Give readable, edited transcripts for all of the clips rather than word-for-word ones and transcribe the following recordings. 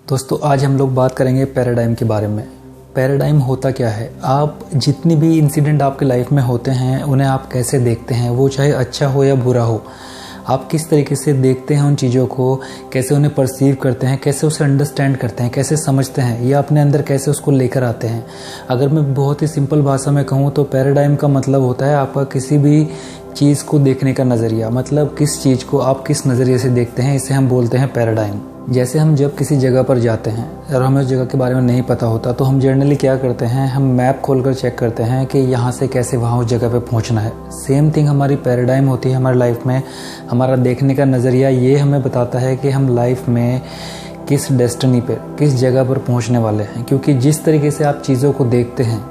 दोस्तों आज हम लोग बात करेंगे पैराडाइम के बारे में। पैराडाइम होता क्या है? आप जितनी भी इंसिडेंट आपके लाइफ में होते हैं उन्हें आप कैसे देखते हैं, वो चाहे अच्छा हो या बुरा हो, आप किस तरीके से देखते हैं उन चीज़ों को, कैसे उन्हें परसीव करते हैं, कैसे उसे अंडरस्टैंड करते हैं, कैसे समझते हैं या अपने अंदर कैसे उसको लेकर आते हैं। अगर मैं बहुत ही सिंपल भाषा में कहूँ तो पैराडाइम का मतलब होता है आपका किसी भी चीज़ को देखने का नज़रिया, मतलब किस चीज़ को आप किस नज़रिए से देखते हैं, इसे हम बोलते हैं पैराडाइम। जैसे हम जब किसी जगह पर जाते हैं और हमें उस जगह के बारे में नहीं पता होता तो हम जनरली क्या करते हैं, हम मैप खोलकर चेक करते हैं कि यहाँ से कैसे वहाँ उस जगह पे पहुँचना है। सेम थिंग हमारी पैराडाइम होती है हमारी लाइफ में। हमारा देखने का नज़रिया ये हमें बताता है कि हम लाइफ में किस डेस्टिनी पे, किस जगह पर पहुँचने वाले हैं, क्योंकि जिस तरीके से आप चीज़ों को देखते हैं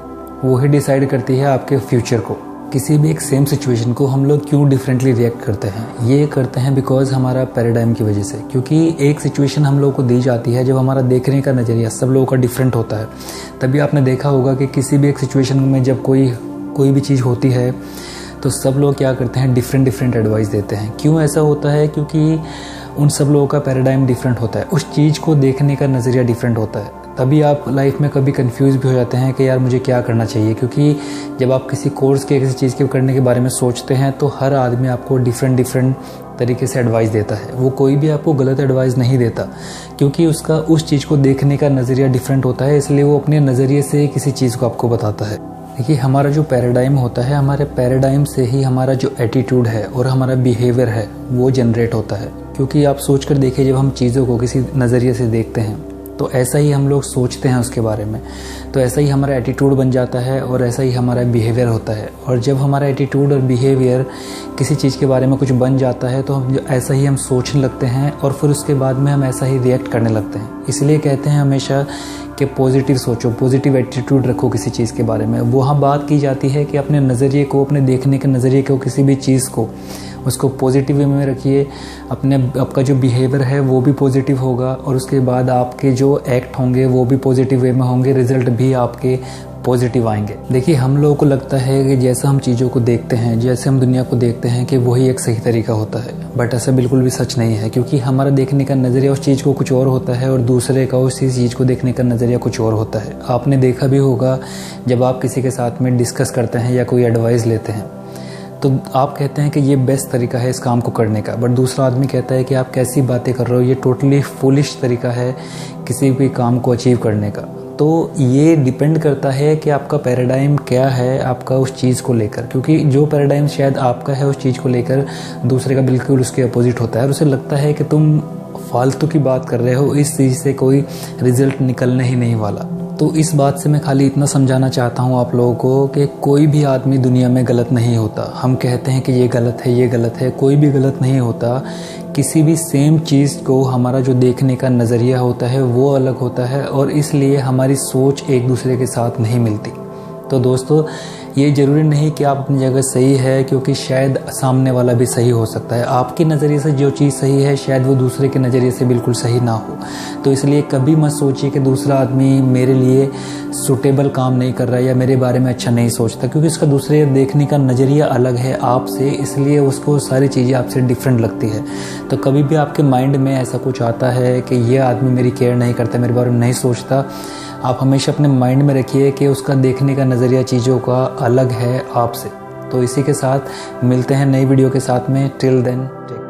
वही डिसाइड करती है आपके फ्यूचर को। किसी भी एक सेम सिचुएशन को हम लोग क्यों डिफरेंटली रिएक्ट करते हैं, ये करते हैं बिकॉज हमारा पैराडाइम की वजह से। क्योंकि एक सिचुएशन हम लोगों को दी जाती है जब हमारा देखने का नज़रिया सब लोगों का डिफरेंट होता है। तभी आपने देखा होगा कि किसी भी एक सिचुएशन में जब कोई भी चीज़ होती है तो सब लोग क्या करते हैं, डिफरेंट एडवाइस देते हैं। क्यों ऐसा होता है? क्योंकि उन सब लोगों का पैराडाइम डिफरेंट होता है, उस चीज़ को देखने का नज़रिया डिफरेंट होता है। तभी आप लाइफ में कभी कंफ्यूज भी हो जाते हैं कि यार मुझे क्या करना चाहिए, क्योंकि जब आप किसी कोर्स के किसी चीज़ के करने के बारे में सोचते हैं तो हर आदमी आपको डिफरेंट तरीके से एडवाइस देता है। वो कोई भी आपको गलत एडवाइस नहीं देता, क्योंकि उसका उस चीज़ को देखने का नज़रिया डिफरेंट होता है, इसलिए वो अपने नज़रिए से किसी चीज़ को आपको बताता है। देखिए हमारा जो पैराडाइम होता है, हमारे पैराडाइम से ही हमारा जो एटीट्यूड है और हमारा बिहेवियर है वो जनरेट होता है। क्योंकि आप सोच कर देखिए, जब हम चीज़ों को किसी नज़रिए से देखते हैं तो ऐसा ही हम लोग सोचते हैं उसके बारे में, तो ऐसा ही हमारा एटीट्यूड बन जाता है और ऐसा ही हमारा बिहेवियर होता है। और जब हमारा एटीट्यूड और बिहेवियर किसी चीज़ के बारे में कुछ बन जाता है तो हम ऐसा ही हम सोचने लगते हैं और फिर उसके बाद में हम ऐसा ही रिएक्ट करने लगते हैं। इसलिए कहते हैं हमेशा कि पॉजिटिव सोचो, पॉजिटिव एटीट्यूड रखो किसी चीज़ के बारे में। वहाँ बात की जाती है कि अपने नज़रिए को, अपने देखने के नज़रिए को, किसी भी चीज़ को, उसको पॉजिटिव वे में रखिए। आपका जो बिहेवियर है वो भी पॉजिटिव होगा और उसके बाद आपके जो एक्ट होंगे वो भी पॉजिटिव वे में होंगे, रिजल्ट भी आपके पॉजिटिव आएंगे। देखिए हम लोगों को लगता है कि जैसा हम चीज़ों को देखते हैं, जैसे हम दुनिया को देखते हैं कि वही एक सही तरीका होता है, बट ऐसा बिल्कुल भी सच नहीं है। क्योंकि हमारा देखने का नज़रिया उस चीज़ को कुछ और होता है और दूसरे का उसी चीज़ को देखने का नज़रिया कुछ और होता है। आपने देखा भी होगा जब आप किसी के साथ में डिस्कस करते हैं या कोई एडवाइस लेते हैं तो आप कहते हैं कि ये बेस्ट तरीका है इस काम को करने का, बट दूसरा आदमी कहता है कि आप कैसी बातें कर रहे हो, ये टोटली फुलिश तरीका है किसी भी काम को अचीव करने का। तो ये डिपेंड करता है कि आपका पैराडाइम क्या है आपका उस चीज़ को लेकर। क्योंकि जो पैराडाइम शायद आपका है उस चीज़ को लेकर, दूसरे का बिल्कुल उसके अपोजिट होता है और उसे लगता है कि तुम फालतू की बात कर रहे हो, इस चीज़ से कोई रिजल्ट निकलने ही नहीं वाला। तो इस बात से मैं खाली इतना समझाना चाहता हूँ आप लोगों को कि कोई भी आदमी दुनिया में गलत नहीं होता। हम कहते हैं कि ये गलत है, ये गलत है, कोई भी गलत नहीं होता। किसी भी सेम चीज़ को हमारा जो देखने का नज़रिया होता है वो अलग होता है और इसलिए हमारी सोच एक दूसरे के साथ नहीं मिलती। तो दोस्तों ये ज़रूरी नहीं कि आप अपनी जगह सही है, क्योंकि शायद सामने वाला भी सही हो सकता है। आपके नज़रिए से जो चीज़ सही है शायद वो दूसरे के नज़रिए से बिल्कुल सही ना हो। तो इसलिए कभी मत सोचिए कि दूसरा आदमी मेरे लिए सूटेबल काम नहीं कर रहा है या मेरे बारे में अच्छा नहीं सोचता, क्योंकि उसका दूसरे देखने का नज़रिया अलग है आपसे, इसलिए उसको सारी चीज़ें आपसे डिफरेंट लगती है। तो कभी भी आपके माइंड में ऐसा कुछ आता है कि ये आदमी मेरी केयर नहीं करता, मेरे बारे में नहीं सोचता, आप हमेशा अपने माइंड में रखिए कि उसका देखने का नज़रिया चीज़ों का अलग है आपसे। तो इसी के साथ मिलते हैं नई वीडियो के साथ में। Till then take